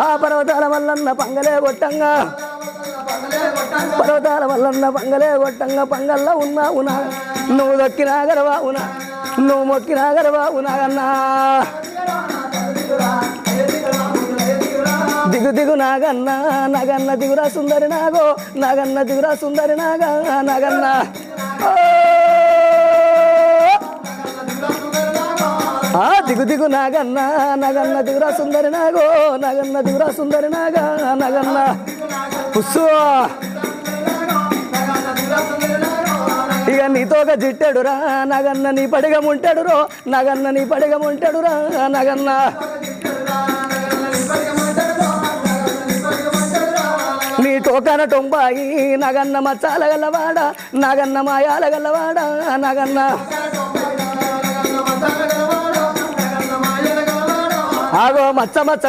ఆ పర్వతాల వల్లన్న పంగలే కొట్టంగా పర్వతాల వల్లన్న పంగలే కొట్టంగా పంగల్లో ఉన్నావునా నువ్వు దొక్కినా గర్వావునా నువ్వు మొక్కినా గర్వావునా అన్నా దిగు దిగు నాగన్న నాగన్న దిగురా సుందరి నాగో నాగన్న దిగురా సుందరి నాగా నాగన్న దిగు దిగు నాగన్న నాగన్న దిగురా సుందరి నాగో నాగన్న దిగురా సుందరి నాగా నాగన్న పుస్సు ఇక నీతోగా జిట్టెడురా నాగన్న నీ పడిగముంటాడురో నాగన్న నీ పడిగముంటాడురా నాగన్న నీ టోకన టొంబాయి నాగన్న మచ్చాల గల్లవాడ నాగన్న మాయాల గల్లవాడ నాగన్న ఆగో మచ్చ మచ్చ